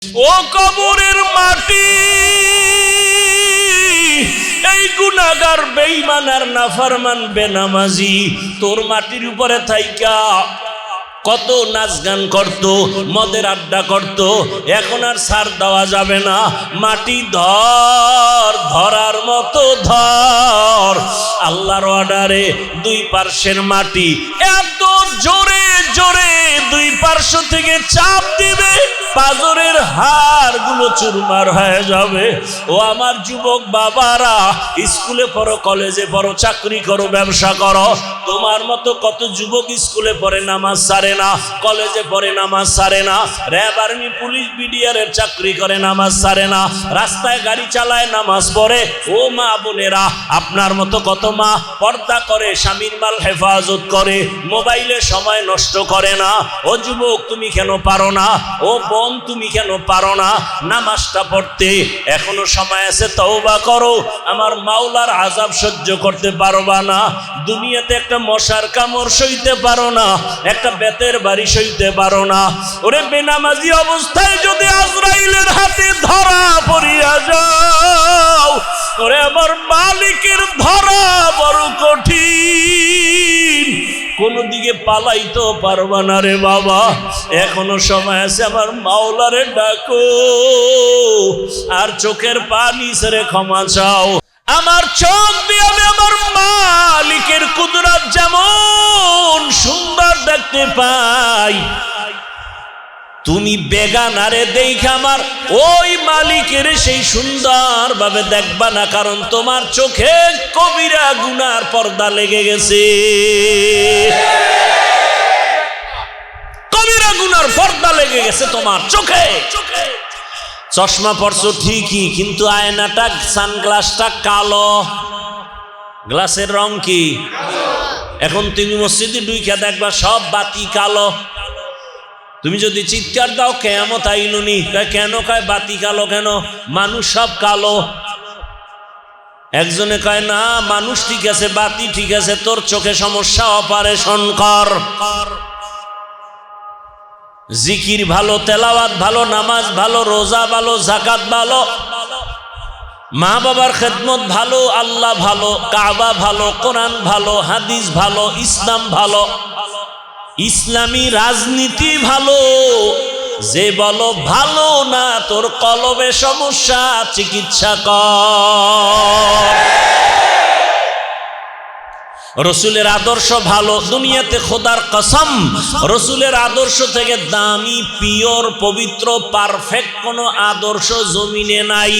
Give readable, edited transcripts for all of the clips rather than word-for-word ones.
ও কবরের মাটি, এই গুনাহগার বেঈমান আর নাফরমান বেনামাজি তোর মাটির উপরে থাইকা কত নাচ গান করত, মদের আড্ডা করত, এখন আর ছাড় দেওয়া যাবে না। মাটি ধর, ধরার মতো ধর। আল্লাহর অর্ডারে দুই পার্শ্বের মাটি এত জোরে জোরে দুই পার্শ্ব থেকে চাপ দিবে, পাজরের হাড়গুলো চুরমার হয়ে যাবে। ও আমার যুবক বাবারা, স্কুলে পড়ো, কলেজে পড়ো, চাকরি করো, ব্যবসা করো, তোমার মতো কত যুবক স্কুলে পড়ে নামাজ ছাড়ে না, কলেজে পড়ে নামাজ ছাড়ে না, র্যাব, আর্মি, পুলিশ, বিডিআরের চাকরি করে নামাজ ছাড়ে না, রাস্তায় গাড়ি চালায় নামাজ পড়ে। ও মা বোনেরা, আপনার মতো কত মা পর্দা করে, স্বামীর মাল হেফাজত করে, মোবাইলে সময় নষ্ট করে না। ও যুবক, তুমি কেন পারো না? ও বোন, তুমি কেন পারো না নামাজটা পড়তে? এখনো সময় আছে, তওবা করো। আমার মাওলার আযাব সহ্য করতে পারবা না। দুনিয়াতে একটা মশার কামড় সইতে পারো না, একটা বেতের বাড়ি সইতে পারো না। ওরে বেনামাজি অবস্থায় যদি আজরাইলের হাতে ধরা পড়িয়া যাও, ওরে আমার মালিকের ধরা বড় কঠিন, কোন দিকে পালাইতে পারবা না রে বাবা। এখনো সময় আছে, আমার মাওলারে ডাকো আর চোখের পানি ছেড়ে ক্ষমা চাও। আমার চোখ দিয়ে আমি আমার মালিকের কুদরত যেমন সুন্দর দেখতে পাই, তুমি বেগানারে দেখে আমার ওই মালিকের সেই সুন্দর ভাবে দেখবা না, কারণ তোমার চোখে কবিরা গুনার পর্দা লেগে গেছে। কবিরা গুনার পর্দা লেগে গেছে তোমার চোখে। চশমা পরছো ঠিকই, কিন্তু আয়নাটা, সানগ্লাসটা কালো। গ্লাসের রং কি? এখন তুমি মসজিদে ঢুইকা দেখবা সব বাতি কালো। তুমি যদি চিৎকার দাও কিয়ামত আইলুনি, কেন? কয় বাতি কালো কেন? মানুষ সব কালো। একজনে কয় না, মানুষ ঠিক আছে, বাতি ঠিক আছে, তোর চোখে সমস্যা, অপারেশন কর। জিকির ভালো, তেলাওয়াত ভালো, নামাজ ভালো, রোজা ভালো, যাকাত ভালো, মা বাবার খেদমত ভালো, আল্লাহ ভালো, কাবা ভালো, কোরআন ভালো, হাদিস ভালো, ইসলাম ভালো, ইসলামী রাজনীতি ভালো। যে বলো ভালো না, তোর কলবে সমস্যা, চিকিৎসা কর। রসুলের আদর্শ ভালো, দুনিয়াতে খোদার কসম রসুলের আদর্শ থেকে দামি, পিওর, পবিত্র, পারফেক্ট কোন আদর্শ জমিনে নাই।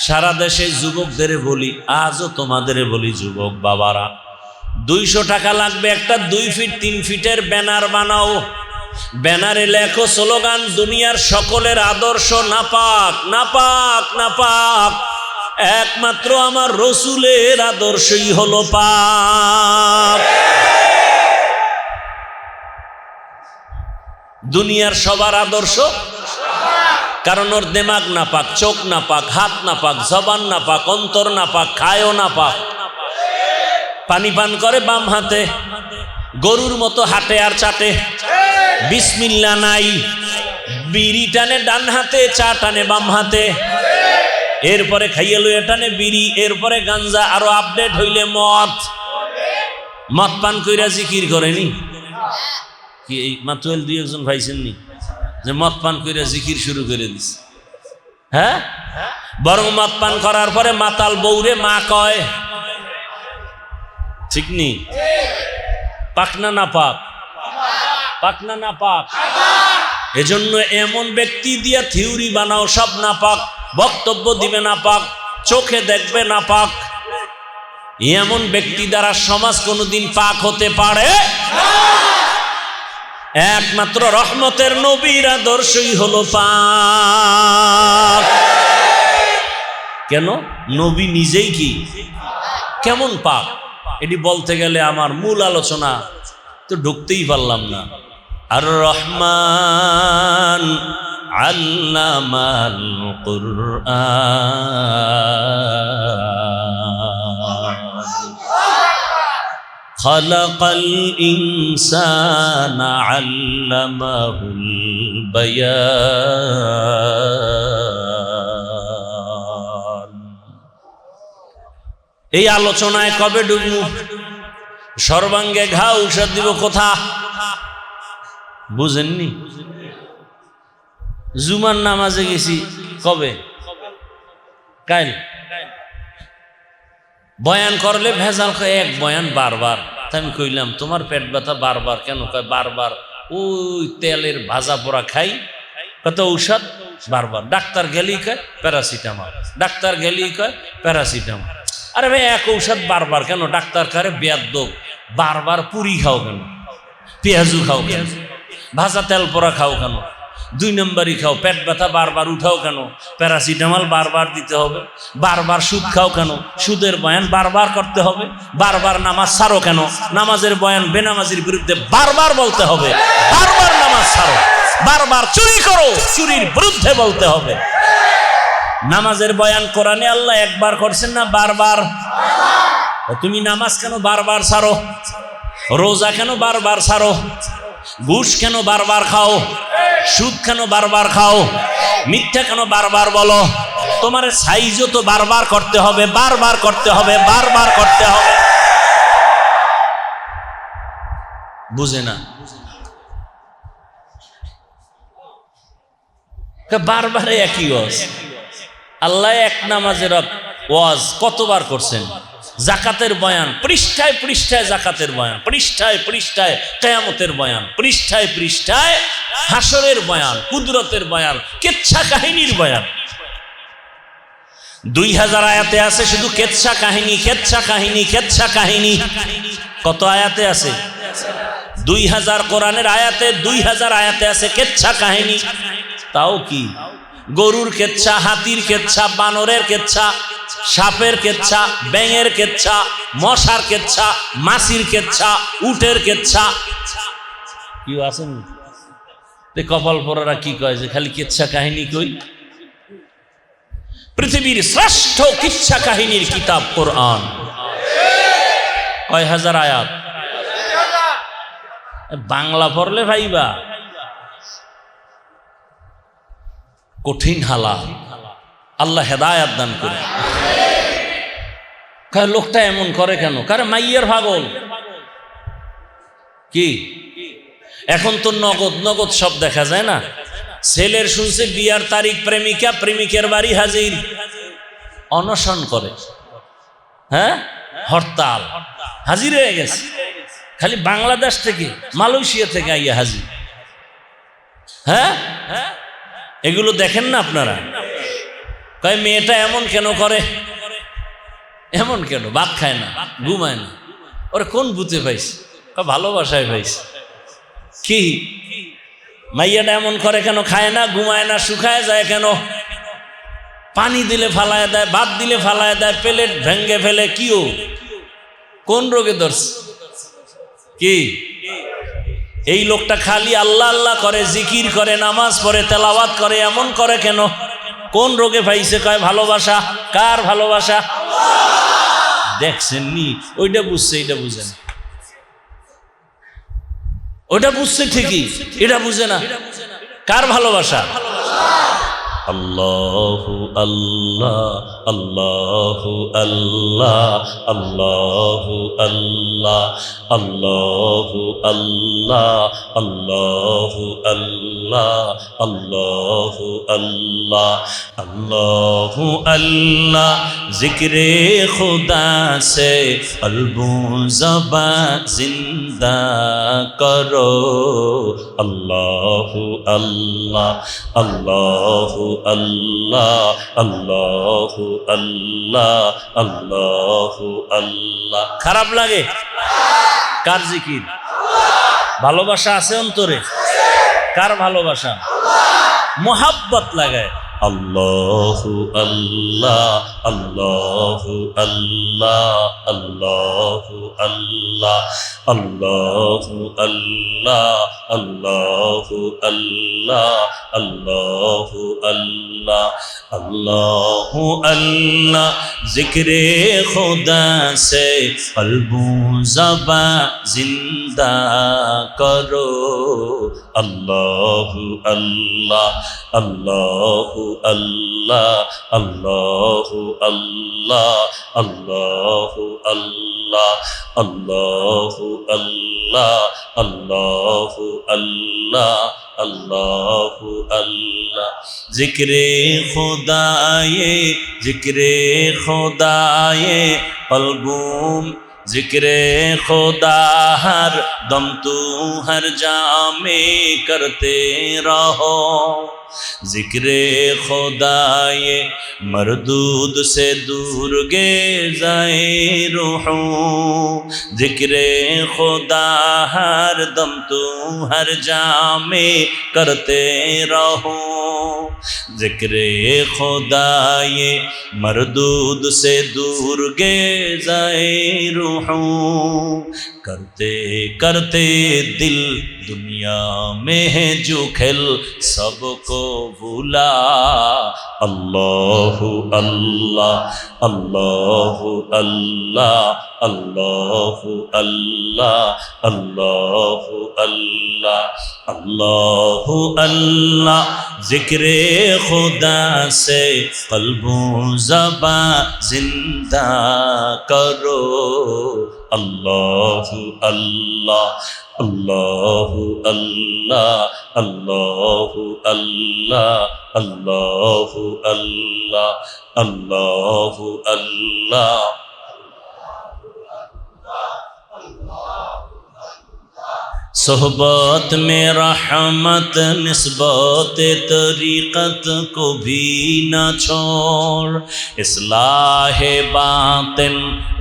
সারা দেশে যুবকদের বলি, আজও তোমাদের বলি, যুবক বাবারা, 200 টাকা লাগবে, একটা 2 ফিট 3 ফিটের ব্যানার বানাও। ব্যানারে লেখো স্লোগান, দুনিয়ার সকলের আদর্শ নাপাক, নাপাক, নাপাক, একমাত্র আমার রসুলের আদর্শই হলো পাক। দুনিয়ার সবার আদর্শ, কারণ ওর দিমাগ নাপাক, চোখ নাপাক, হাত নাপাক, জবান নাপাক, অন্তর নাপাক, খায়ও নাপাক। পানি পান করে বাম হাতে, গরুর মতো হাঁটে আর চাটে, বিসমিল্লাহ নাই। বিড়ি টানে ডান হাতে, চা টানে বাম হাতে, এরপরে খাইয়ে লইয়া টানে বিড়ি, এরপরে গাঞ্জা, আরো আপডেট হইলে মদ। মদ পান কইরা জিকির করেনি কি? এই মাতুয়েল 2-1 ভাইছেননি যে মদ পান কইরা জিকির শুরু করে দিছে? হ্যাঁ, বরং মদ পান করার পরে মাতাল বউরে মা কয়, ঠিক নি? পাকনা না পাক? পাকনা না পাক? এজন্য এমন ব্যক্তি দিয়া থিওরি বানাও সব না পাক, বক্তব্য দিবে না পাক, চোখে দেখবে না পাক। এমন ব্যক্তি দ্বারা সমাজ কোনোদিন পাক হতে পারে না। একমাত্র রহমতের নবীর আদর্শই হলো পাক। কেন? নবী নিজেই কি কেমন পাক, এটি বলতে গেলে আমার মূল আলোচনা তো ঢুকতেই পারলাম না। আর রহমান আল্লামাল কুরআন, খালাকাল ইনসানা আল্লামাহুল বায়ান। এই আলোচনায় কবে ডুববো? সর্বাঙ্গে ঘা ঔষধ দিব কোথা? বুঝেননি? জুমার নামাজে গেছি কবে? কাল। বয়ান করলে ভেজাল কয় এক বয়ান বারবার। তাই আমি কইলাম তোমার পেট ব্যথা বারবার কেন? কয় বারবার ওই তেলের ভাজা পোড়া খাই, কত ঔষধ বারবার। ডাক্তার গেলেই কয় প্যারাসিটামল, ডাক্তার গেলেই কয় প্যারাসিটামল। আরে ভাই এক ঔষধ বারবার কেন? ডাক্তার কারে বেয়াদ্দব, বারবার পুরি খাও কেন? পেঁয়াজু খাও কেন? ভাজা তেল পোড়া খাও কেন? 2 নম্বরই খাও। পেট ব্যথা বারবার উঠাও কেন? প্যারাসিটামল বারবার দিতে হবে। বারবার সুদ খাও কেন? সুদের বয়ান বারবার করতে হবে। বারবার নামাজ ছাড়ো কেন? নামাজের বয়ান বেনামাজির বিরুদ্ধে বারবার বলতে হবে। বারবার নামাজ ছাড়ো। বারবার চুরি করো, চুরির বিরুদ্ধে বলতে হবে। নামাজের বয়ান কোরআনে আল্লাহ একবার করছেন না বারবার? তুমি নামাজ কেন বারবার ছাড়ো? রোজা কেন বারবার ছাড়ো? ঘুষ কেন বারবার খাও? সুদ কেন বারবার খাও? মিথ্যা কেন বারবার বলো? তোমার সাইজও তো বারবার করতে হবে, বারবার করতে হবে, বারবার করতে হবে। বুঝে না? বারবারে একই ওয়াজ। আল্লাহ এক নামাজের ওয়াজ কতবার করছেন? জাকাতের বয়ান পৃষ্ঠায় পৃষ্ঠায়, জাকাতের বয়ান পৃষ্ঠায় পৃষ্ঠায়, কিয়ামতের বয়ান পৃষ্ঠায় পৃষ্ঠায়, হাসরের বয়ান, কুদরতের বয়ান, কেচ্ছা কাহিনীর বয়ান। 2000 আয়াতে আছে শুধু কেচ্ছা কাহিনী, কেচ্ছা কাহিনী, কেচ্ছা কাহিনী। কত আয়াতে আছে? 2000 কোরআনের আয়াতে, 2000 আয়াতে আছে কেচ্ছা কাহিনী। তাও কি গরুর কেচ্ছা, হাতির কেচ্ছা, বানরের কেচ্ছা, সাপের কেচ্ছা, ব্যাঙের কেচ্ছা, মশার কেচ্ছা, মাছির কেচ্ছা, উটের কেচ্ছা। কি আছেন কপাল পরারা কি কয় যে খালি কেচ্ছা কাহিনী কই? পৃথিবীর শ্রেষ্ঠ কিচ্ছা কাহিনীর কিতাব কোরআন। কয় হাজার আয়াত? বাংলা পড়লে ভাইবা কঠিন হালা। আল্লাহ হেদায়াত দান করে। লোকটা এমন করে কেন? কারে মাইয়ের পাগল কি? এখন তো নগদ নগদ সব দেখা যায় না। ছেলের শুনছে বিয়ার তারিখ, প্রেমিকা প্রেমিকের বাড়ি হাজির, অনশন করে, হ্যাঁ হরতাল, হাজির হয়ে গেছে। খালি বাংলাদেশ থেকে, মালয়েশিয়া থেকে আইয়া হাজির। হ্যাঁ এগুলো দেখেন না আপনারা? কয় মেয়েটা এমন কেন করে? এমন কেন? ভাত খায় না, ঘুমায় না। ওরে কোন বুঝে পাইছে? ভালোবাসায় পাইছে। কি মাইয়াটা এমন করে কেন? খায় না, ঘুমায় না, শুকায় যায় কেন? পানি দিলে ফালায় দেয়, ভাত দিলে ফালায় দেয়, প্লেট ভেঙ্গে ফেলে। কিও কোন রোগে ধরছে? কি এই লোকটা খালি আল্লাহ আল্লাহ করে, জিকির করে, নামাজ পড়ে, তেলাওয়াত করে, এমন করে কেন? কোন রোগে পাইছে? কয় ভালোবাসা। কার ভালোবাসা? দেখছেন নি? ওইটা বুঝছে, এটা বুঝে না। ওইটা বুঝছে ঠিকই, এটা বুঝে না। কার ভালোবাসা? আল্লাহু আল্লাহ, আল্লাহু আল্লাহ, আল্লাহু আল্লাহ, আল্লাহু আল্লাহ, আল্লাহু আল্লাহ, আল্লাহু আল্লাহ, আল্লাহু আল্লাহ। জিক্রে খুদা সে কলবু জবান জিন্দা করো। আল্লাহু আল্লাহ, আল্লাহু আল্লাহ, আল্লাহু আল্লাহ, আল্লাহু আল্লাহ। খারাপ লাগে? কার জিকির? ভালোবাসা আছে অন্তরে? কার ভালোবাসা? মোহাব্বত লাগায়। আল্লাহু আল্লাহ আল্লাহু আল্লাহ আল্লাহু আল্লাহ আল্লাহু আল্লাহ আল্লাহু আল্লাহ আল্লাহু আল্লাহ আল্লাহু আল্লাহ জিক্রে খুদা সে কলবু জবা জিন্দা করো আল্লাহু আল্লাহ আল্লাহু আল্লাহ আল্লাহু আল্লাহ আল্লাহু আল্লাহ আল্লাহু আল্লাহ আল্লাহু আল্লাহ আল্লাহু আল্লাহ জিক্রে খুদায়ে কলবুম जिक्रे खुदा हर दम तू हर जामे करते रहो जिक्रे खुदा ये मरदूद से दूर गे जाए रूहों जिक्रे खुदा हर दम तू हर जामे करते रहो जिक्रे खुदा ये मरदूद से दूर गे जाए रूहों करते करते दिल दुनिया में है जो खेल सबको भूला अल्लाहु अल्लाह अल्लाहु अल्लाह अल्लाहु अल्लाह अल्लाहु अल्लाह अल्लाहु अल्लाह जिक्रे खुदा से कल्बो ज़बा जिंदा करो अल्लाहु अल्लाह अल्लाहु अल्लाह अल्लाहु अल्लाह अल्लाहु अल्लाह अल्लाहु अल्लाह सोहबत में रहमत निस्बत तरीक़त को भी न छोड़ इस्लाहे बातिन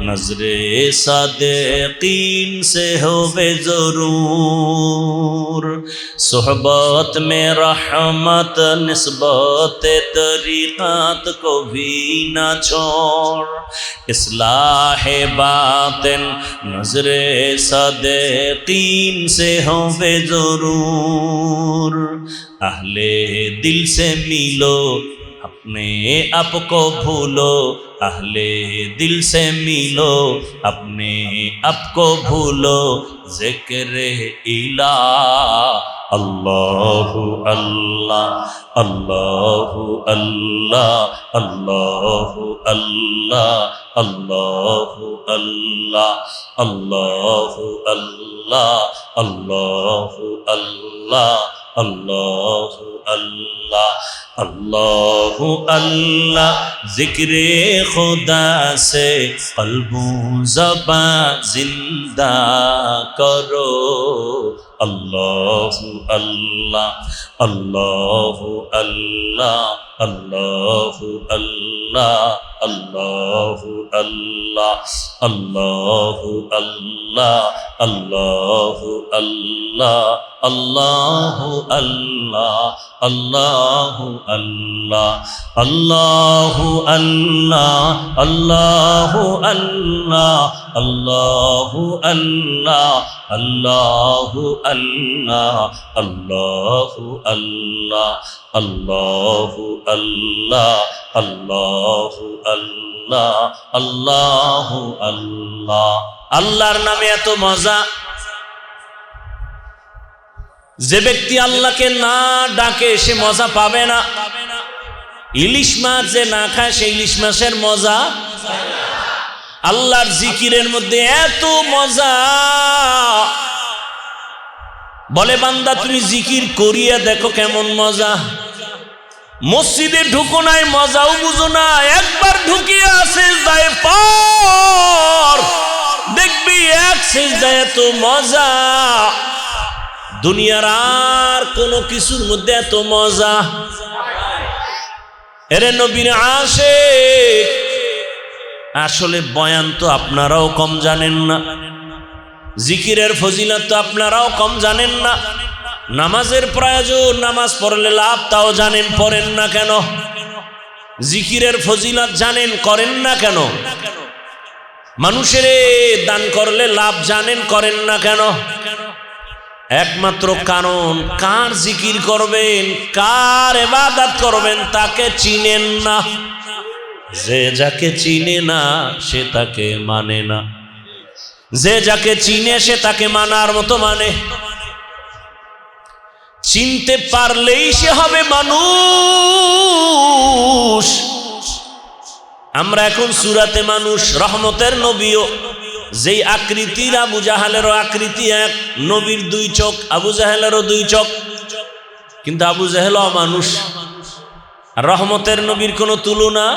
नज़रे सादिक़ीन से होवे ज़रूर सोहबत में रहमत निस्बत तरीक़त को भी न छोड़ इस्लाहे बातिन नज़रे सादिक़ीन से होवे ज़रूर अहले दिल से मिलो अपने आप को भूलो अहले दिल से मिलो अपने आप को भूलो ज़िक्र इलाह अल्लाहु अल्लाह अल्लाहु अल्लाह अल्लाहु अल्लाह अल्लाहु अल्लाह अल्लाहु अल्लाह अल्लाहु अल्लाह अल्लाहु अल्लाह अल्लाहु अल्लाह जिक्रे खुदा से कल्बो ज़बा जिंदा करो अल्लाहु अल्लाह अल्लाहु अल्लाह अल्लाहु अल्लाह अल्लाहु अल्लाह अल्लाहु अल्लाह अल्लाहु अल्लाह अल्लाहु अल्लाह अल्लाहु अल्लाह अल्लाहु अल्लाह अल्लाहु अल्लाह अल्लाहु अल्लाह अल्लाहु अल्लाह अल्लाहु अल्लाह अल्लाहु अल्लाह अल्लाहु अल्लाह अल्लाहु अल्लाह আল্লাহর নামে এত মজা যে ব্যক্তি আল্লাহকে না ডাকে সে মজা পাবে না ইলিশ মাছ যে না খায় সেই ইলিশ মাছের মজা আল্লাহর জিকিরের মধ্যে এত মজা বলে বান্দা তুমি জিকির করিয়া দেখো কেমন মজা মসজিদে ঢুকো নাই মজাও বুঝো না একবার ঢুকিয়া সিজদায় পড় দেখবি এক সিজদায় এত মজা দুনিয়ার আর কোন কিছুর মধ্যে এত মজা এরে নবীর আশিক আসলে বয়ান তো আপনারাও কম জানেন না জিকিরের ফজিলত তো আপনারাও কম জানেন না নামাজের প্রয়োজন নামাজ পড়লে লাভ তাও জানেন পড়েন না কেন জিকিরের ফজিলত জানেন, করেন না কেন? মানুষের দান করলে লাভ জানেন, করেন না কেন? একমাত্র কারণ, কার জিকির করবেন, কার ইবাদত করবেন তাকে চিনেন না। যে যাকে চিনে না সে তাকে মানে না, যে যাকে চিনে সে তাকে মানার মতো মানে। চিনতে পারলেই সে হবে মানুষ। আমরা এখন সূরাতে মানুষ, রহমতের নবীও যেই আকৃতির, আবু জাহেলেরও আকৃতি এক, নবীর দুই চোখ, আবু জাহেলেরও দুই চোখ, কিন্তু আবু জাহেলও মানুষ। আর রহমতের নবীর কোনো তুলনা?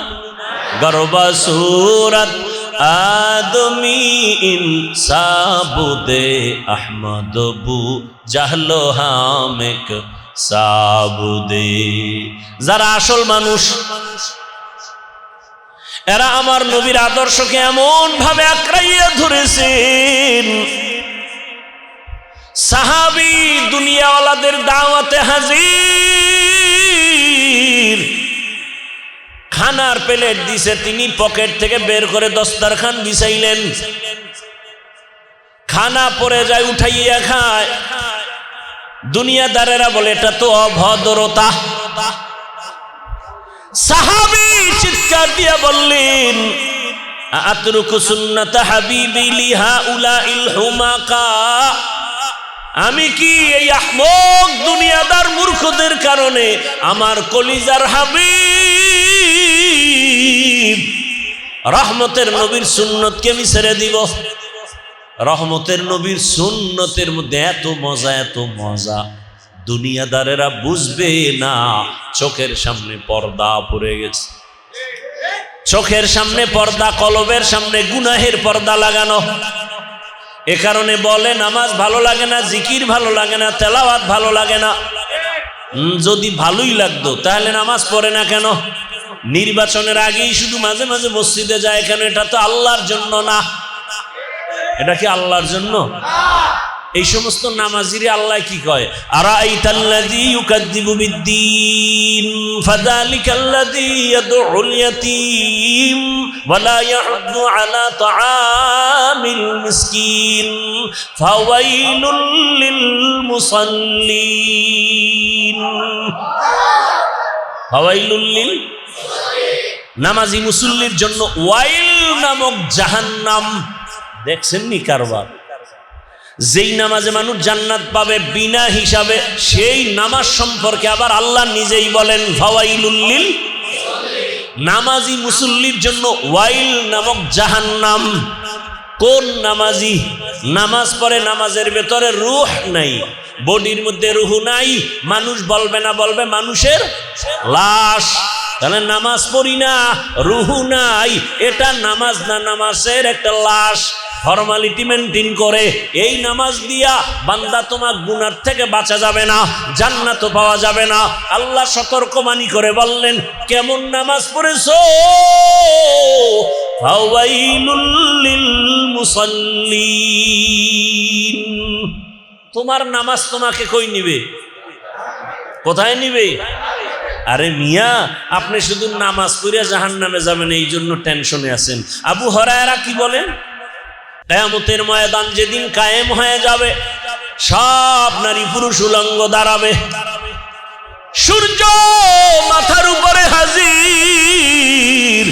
গরবা সূরাত আদমি ইনসাবুদে আহমদ বু জাহলো হামেক সাবুদে। যারা আসল মানুষ এরা আমার নবীর আদর্শকে এমন ভাবে আঁকড়াইয়া ধরেছেন, সাহাবী দুনিয়াওয়ালাদের দাওয়াতে হাজির, খানার প্লেট দিছে, তিনি পকেট থেকে বের করে দস্তরখান বিছাইলেন, খানা পরে যায়, উঠাইয়া খায়। দুনিয়াদারেরা বলে এটা তো অভদ্রতা। সাহাবী চিৎকার দিয়া বললেন, আতরুকু সুন্নাত হাবিবি লিহাউলাইল হুমাকা, আমি কি এই আহমক দুনিয়াদার মূর্খদের কারণে আমার কলিজার হাবিব রহমতের নবীর সুন্নতকে আমি ছেড়ে দিব? রহমতের নবীর সুন্নতের মধ্যে এত মজা, এত মজা, দুনিয়াদারেরা বুঝবে না। চোখের সামনে পর্দা পড়ে গেছে, চোখের সামনে পর্দা, কলবের সামনে গুনাহের পর্দা লাগানো। এ কারণে বলে নামাজ ভালো লাগে না, জিকির ভালো লাগে না, তেলাওয়াত ভালো লাগে না। যদি ভালোই লাগতো তাহলে নামাজ পড়ে না কেন? নির্বাচনের আগেই শুধু মাঝে মাঝে মসজিদে যায় কেন? এটা তো আল্লাহর জন্য না। এটা কি আল্লাহর জন্য? এই সমস্ত নামাজিরে আল্লাহ কি কয়? আরাইতাল্লাযী ইউকাযযিবু বিদ্দীন ফাযালিকাল্লাযী ইয়াদউল ইয়াতীম ওয়া লা ইয়াহুদ্দু আলা তাআমিল মিসকিন ফাওয়াইলুল লিল মুসাল্লিন। ফাওয়াইলুল লিল নামাজি মুসল্লির জন্য ওয়াইল নামক জাহান্নাম। দেখছেন নি কারবার? যেই নামাজে মানুষ জান্নাত পাবে বিনা হিসাবে, সেই নামাজ সম্পর্কে আবার আল্লাহ নিজেই বলেন ফাওয়াইলুল লিল, নামাজি মুসল্লির জন্য ওয়াইল নামক জাহান্নাম। কোন নামাজি নামাজ পড়ে, নামাজের ভেতরে রূহ নাই, বডির মধ্যে রূহ নাই, মানুষ বলবে না, বলবে মানুষের লাশ। তাহলে নামাজ পড়ি না, রূহ নাই, এটা নামাজ না, নামাজের একটা লাশ। ফর্মালিটি মেনটেন করে এই নামাজ দিয়া বান্দা তোমার গুনার থেকে বাঁচা যাবে না, জান্নাতও পাওয়া যাবে না। আল্লাহ সতর্কবাণী করে বললেন, কেমন নামাজ পড়েছো? ফাওয়াইলুল লিল মুসাল্লিন। তোমার নামাজ তোমাকে কই নিবে? কোথায় নিবে? আরে মিয়া, আপনি শুধু নামাজ পড়িয়া জাহান্নামে যাবেন এই জন্য টেনশনে আছেন। আবু হুরায়রা কি বলেন? কিয়ামতের ময়দান যেদিন কায়েম হয়ে যাবে, সব নারী পুরুষ উলঙ্গ দাঁড়াবে, সূর্য মাথার উপরে হাজির,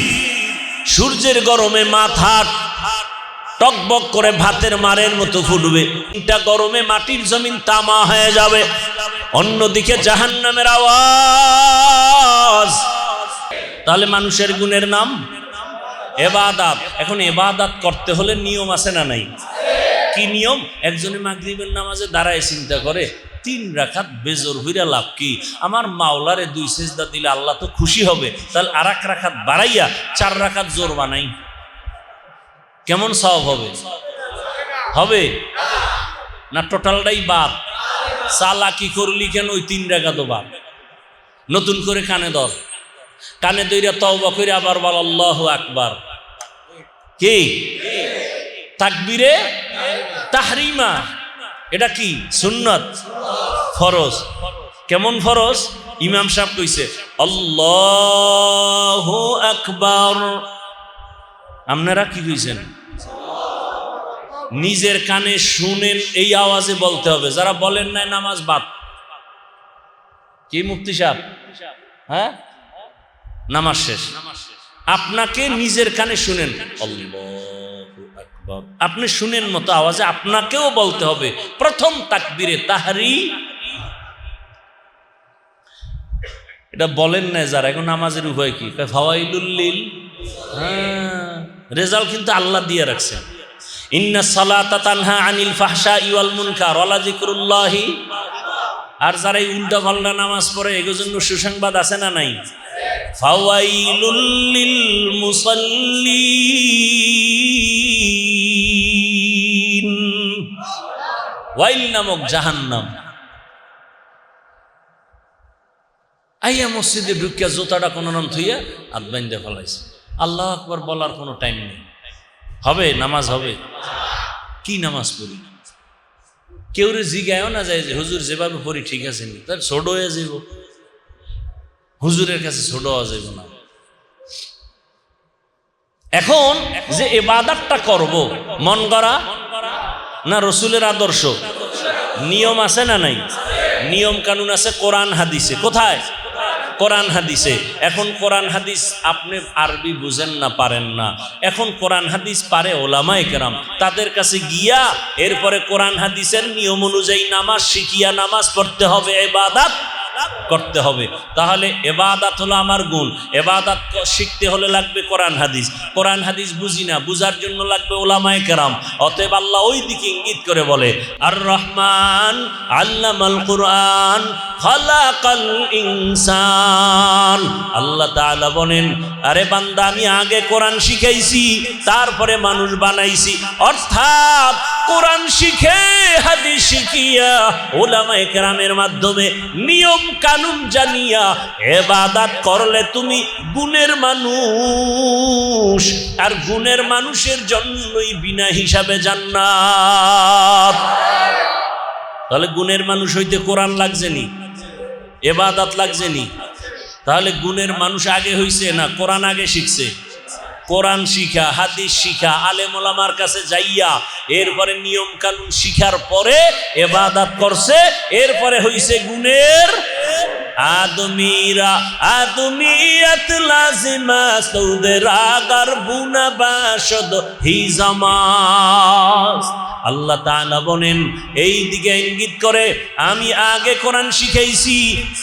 সূর্যের গরমে মাথা টকবক করে ভাতের মারের মতো ফুটবে, এটা গরমে মাটির জমিন তামা হয়ে যাবে। অন্যদিকে জাহান্নামের আওয়াজ। তাহলে মানুষের গুণের নাম ইবাদত। এখন ইবাদত করতে হলে নিয়ম আছে না নাই? কি নিয়ম? একজনে মাগরিবের নামাজে দাঁড়ায় চিন্তা করে 3 রাকাত বেজোর হইরা লাভ কি? আমার মাওলারে 2 সিজদা দিলে আল্লাহ তো খুশি হবে, তাহলে আর 1 রাকাত বাড়াইয়া 4 রাকাত জোর বানাই, কেমন সওয়াব হবে? হবে না? টোটালটাই বাদ। চালাকি করলি কেন? ওই 3 রাকাত বাদ। নতুন করে কানে ধর, কানে দইরা তওবা করে আবার বল আল্লাহু আকবার। কি তাকবীরে তাহরিমা? এটা কি সুন্নাত? ফরজ। কেমন ফরজ? ইমাম সাহেব কইছে আল্লাহু আকবার, আপনারা কি কইছেন? নিজের কানে শুনেন, এই আওয়াজে বলতে হবে। যারা বলেন নাই নামাজ বাদ। কি মুফতি সাহেব? হ্যাঁ, নামাজ শেষ। আপনাকে নিজের কানে শুনেন আল্লাহু আকবার, আপনি শুনেন মতো আওয়াজে আপনাকেও বলতে হবে প্রথম তাকবীরে তাহরি। এটা বলেন না যারা, এখন নামাজের উপায় কি? ফাওয়াইলুল লিল। হ্যাঁ, রেজাল্ট কিন্তু আল্লাহ দিয়ে রাখছেন। ইন্না সালাতা তানহা আনিল ফাহশাই ওয়াল মুনকার ওয়ালা যিকরুল্লাহি। আর যারা এই উল্টা পাল্টা নামাজ পড়ে এগুলোর জন্য সুসংবাদ আছে না নাই? ফাওয়াইলুল লিল মুসাল্লিন, ওয়াইল নামক জাহান্নাম। আইয়া মসজিদে ঢুকিয়া জোতাটা কোনো নাম থইয়া হাত বাইন্ধে ফেলাইছে। আল্লাহু আকবার বলার কোনো টাইম নেই। হবে নামাজ হবে? কি নামাজ পড়ি? কেউ রে জিগায়ও না যায় যে হুজুর যেভাবে পড়ি ঠিক আছে নি, তার ছোট হয়ে যাব। হুজুরের কাছে ছোট হওয়া যাবে না। এখন যে ইবাদতটা করব, মন গড়া না রসুলের আদর্শ? নিয়ম আছে না নাই? নিয়ম কানুন আছে কোরআন হাদিসে। কোথায়? কোরআন হাদিসে। এখন কোরআন হাদিস আপনি আরবি বুঝেন না, পারেন না, এখন কোরআন হাদিস পারে ওলামায়ে কেরাম, তাদের কাছে গিয়া এরপরে কোরআন হাদিসের নিয়ম অনুযায়ী নামাজ শিখিয়া নামাজ পড়তে হবে, ইবাদত করতে হবে। তাহলে ইবাদত হলো আমার গুণ। ইবাদত শিখতে হলে লাগবে কোরআন হাদিস। কোরআন হাদিস বুঝি না, বুঝার জন্য লাগবে ওলামায়ে কেরাম। অতএব আল্লাহ ওই দিকে ইঙ্গিত করে বলে আর রহমান আল্লামাল কুরআন খালাকাল ইনসান। আল্লাহ তাআলা বলেন, আরে বান্দা আমি আগে কোরআন শিখাইছি, তারপরে মানুষ বানাইছি। অর্থাৎ কোরআন শিখে হাদিস শিখিয়া ওলামায়ে কেরামের মাধ্যমে নিয়ম কানুন জানিয়া ইবাদত করলে তুমি গুণের মানুষ, আর গুণের মানুষের জন্যই বিনা হিসাবে জান্নাত। তাহলে গুণের মানুষ হইতে কোরআন লাগছে নি, ইবাদত লাগছে নি? তাহলে গুণের মানুষ আগে হইছে না কোরআন আগে শিখছে? কোরআন শিখা, হাদিস শিখা, আলেম ওলামার কাছে যাইয়া এরপরে নিয়ম কানুন শিখার পরে ইবাদত করছে, এরপরে হইছে গুণের আদমিরা। আদমিয়ত লাজিমা সৌদের আগার বুনা বাসদ হিজামাস। আল্লাহ তাআলা বলেন, এই দিকে ইঙ্গিত করে আমি আগে কোরআন শিখাইছি,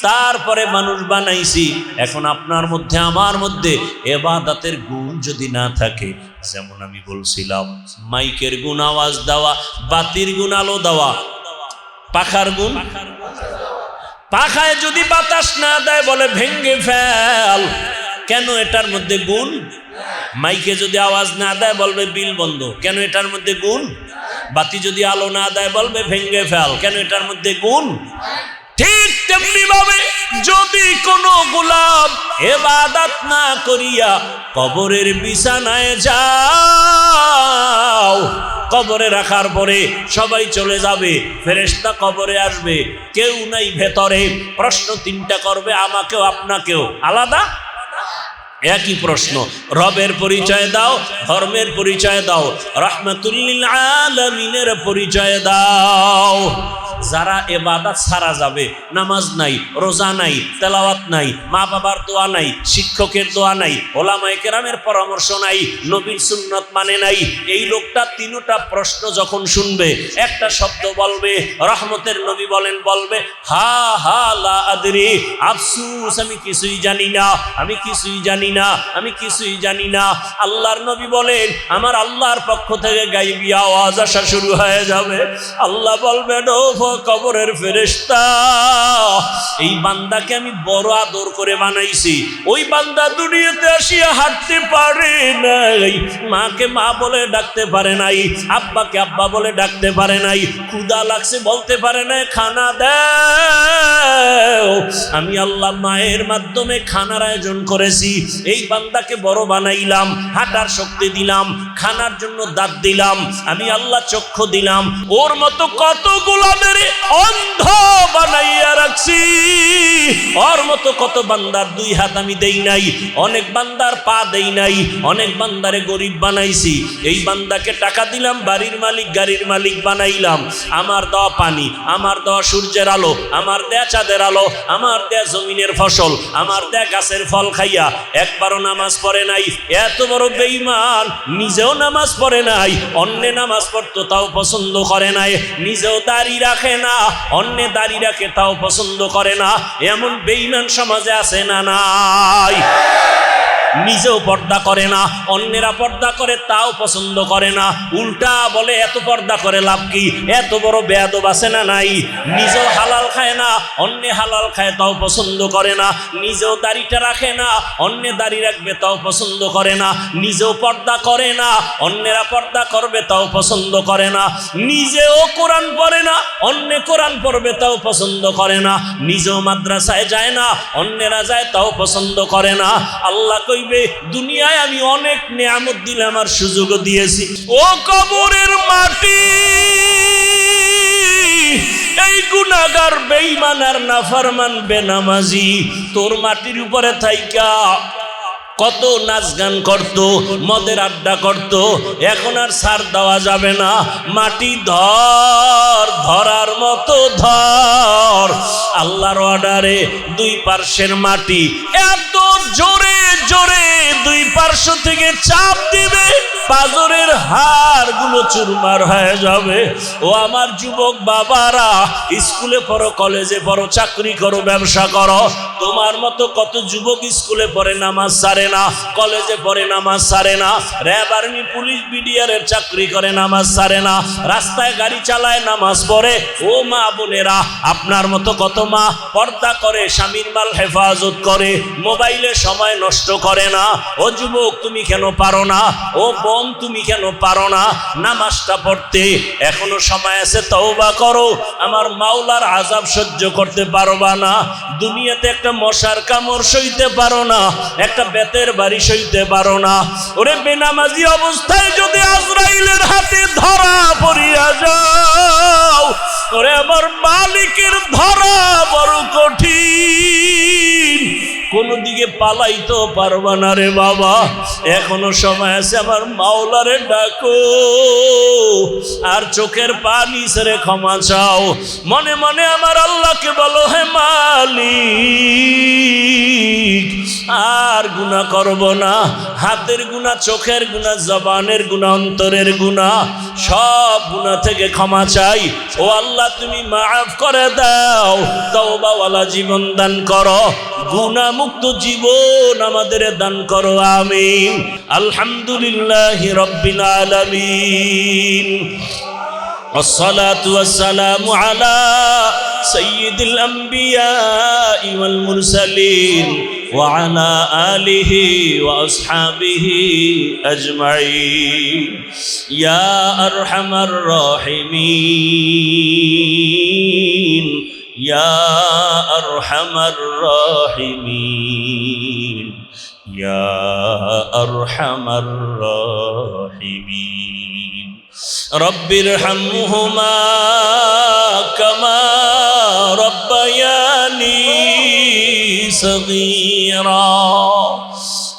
তারপরে মানুষ বানাইছি। এখন আপনার মধ্যে আমার মধ্যে ইবাদতের গুণ যদি না থাকে, যেমন আমি বলছিলাম মাইকের গুণ আওয়াজ দেওয়া, বাতির গুণ আলো দেওয়া, পাখার গুণ, পাখায় যদি বাতাস না দেয় বলে ভেঙ্গে ফেল। কেন? এটার মধ্যে গুণ। মাইকে যদি আওয়াজ না দেয় বলবে বিল বন্ধ। কেন? এটার মধ্যে গুণ। বাতি যদি আলো না দেয় বলবে ভেঙ্গে ফেল। কেন? এটার মধ্যে গুণ। ঠিক তেমনি ভাবে যদি কোনো গোলাম ইবাদত না করিয়া কবরের বিছানায় যাও, কবরে রাখার পরে সবাই চলে যাবে, ফেরেশতা কবরে আসবে, কেউ নাই ভেতরে। প্রশ্ন তিনটা করবে, আমাকেও আপনাকেও। আলাদা একই প্রশ্ন। রবের পরিচয় দাও, ধর্মের পরিচয় দাও, রাহমাতুল লিল আলামিনের পরিচয় দাও। যারা ইবাদত ছাড়া যাবে, নামাজ নাই, রোজা নাই, তেলাওয়াত নাই, মা বাবার দোয়া নাই, শিক্ষকের দোয়া নাই, ওলামায়ে কেরামের পরামর্শ নাই, নবীর সুন্নাত মানে নাই, এই লোকটা তিনটা প্রশ্ন যখন শুনবে একটা শব্দ বলবে। রহমতের নবী বলেন, বলবে হা হা লা আদরি, আফসুস আমি কিছুই জানি না, আমি কিছুই জানি না, আমি কিছুই জানি না। আল্লাহর নবী বলেন, আমার আল্লাহর পক্ষ থেকে গায়বী আওয়াজ আসা শুরু হয়ে যাবে। আল্লাহ বলবেন, ও কবরের ফেরেশতা, এই বান্দাকে আমি বড় আদর করে বানাইছি। ওই বান্দা দুনিয়াতে আসিয়া হাঁটতে পারে নাই, মাকে মা বলে ডাকতে পারে নাই, আব্বাকে আব্বা বলে ডাকতে পারে নাই, ক্ষুধা লাগছে বলতে পারে নাই, খানা দাও। আমি আল্লাহ মায়ের মাধ্যমে খানার আয়োজন করেছি। এই বান্দাকে বড় বানাইলাম, হাঁটার শক্তি দিলাম, খানার জন্য দাঁত দিলাম, আমি আল্লাহ চক্ষু দিলাম। ওর মতো কত গোলামের বান্দারে অন্ধ বানাইয়া রাখছি। ওর মতো কত বান্দার দুই হাত আমি দেই নাই, অনেক বান্দার পা দেই নাই, অনেক বান্দারে গরিব বানাইছি। এই বান্দাকে টাকা দিলাম, বাড়ির মালিক গাড়ির মালিক বানাইলাম। আমার দেওয়া পানি, আমার দেওয়া সূর্যের আলো, আমার দেয়া চাঁদের আলো, আমার দেয়া জমিনের ফসল, আমার দেয়া গাছের ফল খাইয়া একবারও নামাজ পড়ে নাই। এত বড় বেঈমান, নিজেও নামাজ পড়ে নাই, অন্যে নামাজ পড়তো তাও পছন্দ করে নাই, নিজেও দাড়ি রাখে না, অন্যে দাড়ি রাখে তাও পছন্দ করে না। এমন বেঈমান সমাজে আছে না নাই? নিজেও পর্দা করে না, অন্যেরা পর্দা করে তাও পছন্দ করে না, উল্টা বলে এত পর্দা করে লাভ কি? এত বড় বেয়াদব আছে না নাই? নিজেও হালাল খায় না, অন্যে হালাল খায় তাও পছন্দ করে না, নিজেও দাড়িটা রাখে না, অন্যে দাড়ি রাখবে তাও পছন্দ করে না, নিজেও পর্দা করে না, অন্যেরা পর্দা করবে তাও পছন্দ করে না, নিজেও কোরআন পড়ে না, অন্যে কোরআন পড়বে তাও পছন্দ করে না, নিজেও মাদ্রাসায় যায় না, অন্যেরা যায় তাও পছন্দ করে না। আল্লাহ কইবে দুনিয়ায় আমি অনেক নিয়ামত দিলাম আর সুযোগও দিয়েছি। ও কবরের মাটি, এই গুনাহগার বেঈমান আর নাফরমান বেনামাজি তোর মাটির উপরে থাইকা কত নাচ গান করতো, মদের আড্ডা করতো, এখন আর ছাড় দেওয়া যাবে না। মাটি ধর, ধরার মতো ধর। আল্লাহর অর্ডারে দুই পার্শ্বের মাটি এত জোরে জোরে দুই পার্শ্ব থেকে চাপ দিবে, পাজরের হাড়গুলো চুরমার হয়ে যাবে। ও আমার যুবক বাবারা, স্কুলে পড়ো, কলেজে পড়ো, চাকরি করো, ব্যবসা করো, তোমার মতো কত যুবক স্কুলে পড়ে নামাজ ছাড়ে না, কলেজে পড়ে নামাজ ছাড়ে না, র্যাব আর্মি পুলিশ বিডিআরের চাকরি করে নামাজ ছাড়ে না, রাস্তায় গাড়ি চালায় নামাজ পড়ে। ও মা বোনেরা, আপনার মতো কত মা পর্দা করে, স্বামীর মাল হেফাজত করে, মোবাইলে সময় নষ্ট করে না। ও যুবক তুমি কেন পারো না? ও বোন তুমি কেন পারো না নামাজটা পড়তে? এখনো সময় আছে, তওবা করো। আমার মাওলার আযাব সহ্য করতে পারবা না। দুনিয়াতে একটা মশার কামড় সইতে পারো না, একটা বেতের বাড়ি সইতে পারো না। ওরে বেনামাজি অবস্থায় যদি আজরাইলের হাতে ধরা পড়িয়া যাও, ওরে আমার মালিকের ধরা বড় কঠিন, কোন দিকে পালাইতেও পারবা না রে বাবা। এখনো সময় আছে, আমার মাওলারে ডাকো আর চোখের পানি ছেড়ে ক্ষমা চাও। মনে মনে আমার আল্লাহকে বলো, হে মালিক আর গুনাহ করব না। হাতের গুনাহ, চোখের গুনাহ, জবানের গুনাহ, অন্তরের গুনাহ, সব গুনাহ থেকে ক্ষমা চাই। ও আল্লাহ তুমি মাফ করে দাও, তওবাওয়ালা জীবন দান করো, গুনাহ মুক্ত জীবন আমাদের দান করো, আমিন। আলহামদুলিল্লাহি রাব্বিল আলামিন, والصلاة والسلام على سيد الأنبياء والمرسلين وعلى آله وأصحابه أجمعين يا أرحم الراحمين يا أرحم الراحمين يا أرحم الراحمين رب ارحمهما كما ربياني صغيرا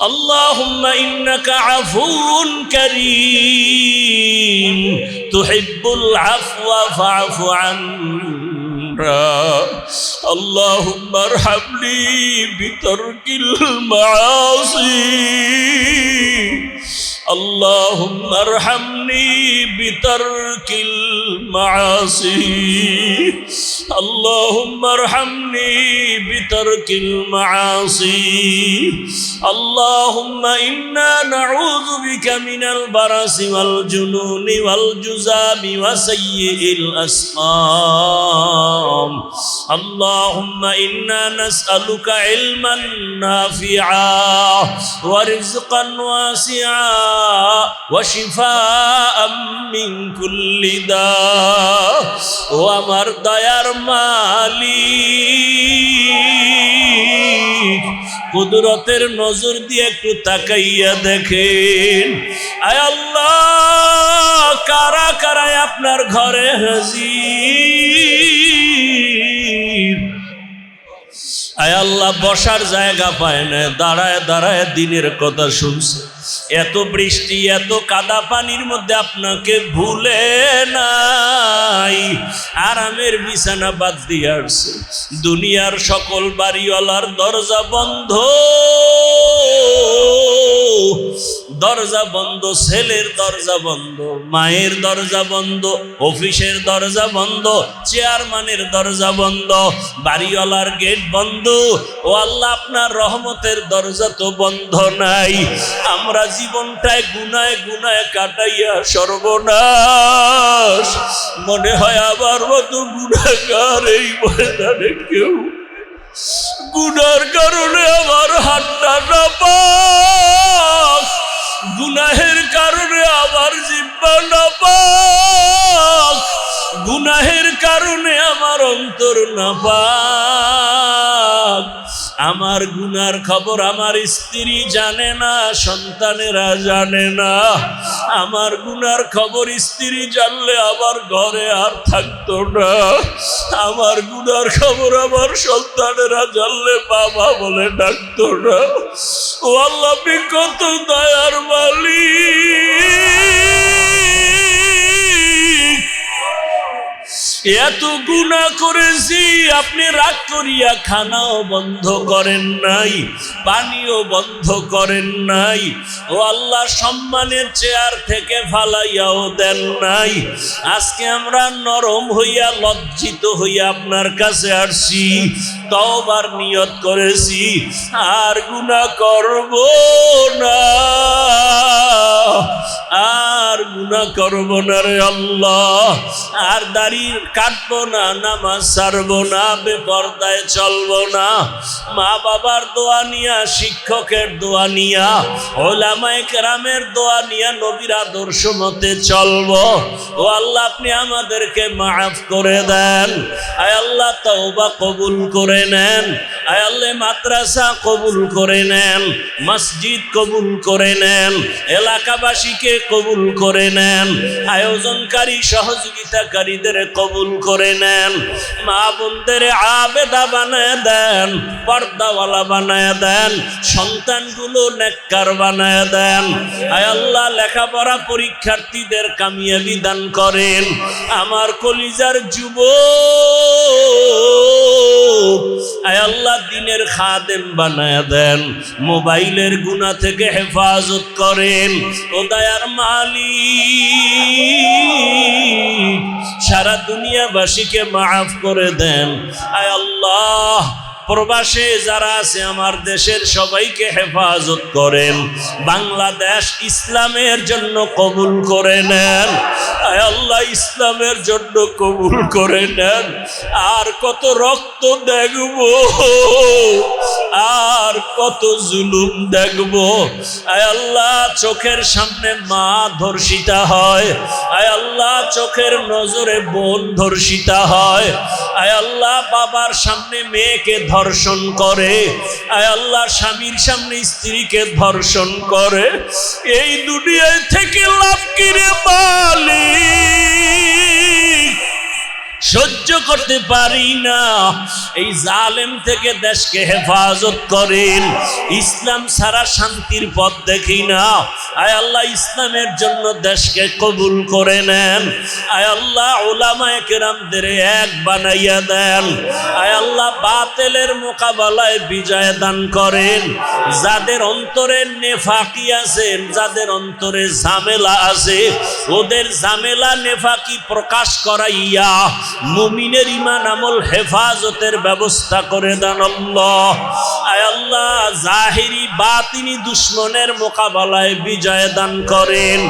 اللهم إنك عفو كريم تحب العفو فاعف عنا اللهم ارحمني بترك المعاصي اللهم ارحمني بترك المعاصي اللهم ارحمني بترك المعاصي اللهم إنا نعوذ بك من البرص والجنون والجذام وسيء الأسقام اللهم إنا نسألك علما نافعا ورزقا واسعا وشفاء من كل داء وامر দয়ার মালিক কুদরতের নজর দিয়ে একটু তাকাইয়া দেখেন আয় আল্লাহ কারা কারায় আপনার ঘরে হাজির। আয় আল্লাহ, বসার জায়গা পায় না, দাঁড়ায় দাঁড়ায় দিনের কথা শুনছে। এত বৃষ্টি, এত কাদা পানির মধ্যে আপনাকে ভুলে নাই, আরামের বিছানা বাদ দিয়ে আসছে। দুনিয়ার সকল বাড়িওয়ালার দরজা বন্ধ, দরজা বন্ধ, ছেলের দরজা বন্ধ, মায়ের দরজা বন্ধ, অফিসের দরজা বন্ধ, চেয়ারম্যানের দরজা বন্ধ, বাড়িওয়ালার গেট বন্ধ। ও আল্লাহ, আপনার রহমতের দরজা তো বন্ধ নাই। আমরা জীবনটায় গুনায় গুনায় কাটাইয়া সর্বনাশ। মনে হয় আবার মতো গুনাহগার এই ময়দানে কেউ, গুনার কারণে আমার হাতটা না পাক, গুনাহের কারণে আমার জিহ্বা না পাক, গুনাহের কারণে আমার অন্তর না পাক। আমার গুনার খবর আমার স্ত্রী জানে না, সন্তানেরা জানে না। আমার গুনার খবর স্ত্রী জানলে আমার ঘরে আর থাকতো না। আমার গুনার খবর আমার সন্তানেরা জানলে বাবা বলে ডাকতো না। ও আল্লাহ, আপনি কত দয়ার মালিক। এত গুনাহ করেছি, আপনি রাগ করিয়া খানাও বন্ধ করেন নাই, পানিও বন্ধ করেন নাই। ও আল্লাহ, সম্মানের চেয়ার থেকে ফালাইয়াও দেন নাই। আজকে আমরা নরম হইয়া লজ্জিত হইয়া আপনার কাছে আসছি, তওবার নিয়ত করেছি আর গুনাহ করব না, আর গুনাহ করব না রে আল্লাহ। আর দাড়ি কাটবো না, নামাজ ছাড়বো না, বেপরদায় চলবো না। মা বাবার দোয়া নিয়া, শিক্ষকের দোয়া নিয়া, ওলামায়ে কেরামের দোয়া নিয়া নবীর আদর্শ মতে চলবো। ও আল্লাহ, আপনি আমাদেরকে মাফ করে দেন। আয় আল্লাহ, তওবা কবুল করে নেন। আয় আল্লাহ, মাদ্রাসা কবুল করে নেন, মসজিদ কবুল করে নেন, এলাকাবাসীকে কবুল করে নেন, আয়োজনকারী সহযোগিতাকারীদের কবুল করে নেন। মা বোনদের আবেদা বানায় দেন, পর্দাওয়ালা বানায় দেন, সন্তানগুলো নেককার বানায় দেন। আয় আল্লাহ, লেখাপড়া পরীক্ষার্থীদের কামিয়াবি দান করেন। আমার কলিজার যুবক, আয় আল্লাহ, দিনের খাদেম বানায় দেন, মোবাইলের গুনাহ থেকে হেফাজত করেন। ও দয়ার মালিক, সারা দুনিয়াবাসীকে মাফ করে দেন। আয় আল্লাহ, প্রবাসে যারা আছে আমার দেশের সবাইকে হেফাজত করেন। বাংলাদেশ ইসলামের জন্য কবুল করে নেন। আয় আল্লাহ, ইসলামের জন্য কবুল করে নেন। আর কত রক্ত দেখব, আর কত জুলুম দেখব। আয় আল্লাহ, চোখের সামনে মা ধর্ষিতা হয়। আয় আল্লাহ, চোখের নজরে বোন ধর্ষিতা হয়। আয় আল্লাহ, বাবার সামনে মেয়েকে ধর্ষণ করে। আয় আল্লাহ, স্বামীর সামনে স্ত্রীকে ধর্ষণ করে। এই দুনিয়ায় থেকে লাভ কি রে মালিক? সহ্য করতে পারি না। এই জালেম থেকে দেশকে হেফাজত করেন। ইসলাম ছাড়া শান্তির পথ দেখি না। আয় আল্লাহ, ইসলামের জন্য দেশকে কবুল করে নেন। আয় আল্লাহ, উলামায়ে কেরামদের এক বানাইয়া দেন। আয় আল্লাহ, বাতিলের মোকাবেলায় বিজয় দান করেন। যাদের অন্তরে নেফাকি আছে, যাদের অন্তরে ঝামেলা আছে, ওদের ঝামেলা নেফাকি প্রকাশ করাইয়া মুমিনের ঈমান আমল হেফাজতের ব্যবস্থা করে দেন আল্লাহ। আয় আল্লাহ, জাহিরি বাতিনি দুশমনের মোকাবেলায় বিজয় দান করেন।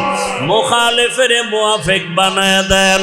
মুখালিফের মুওয়াফিক বানায় দেন।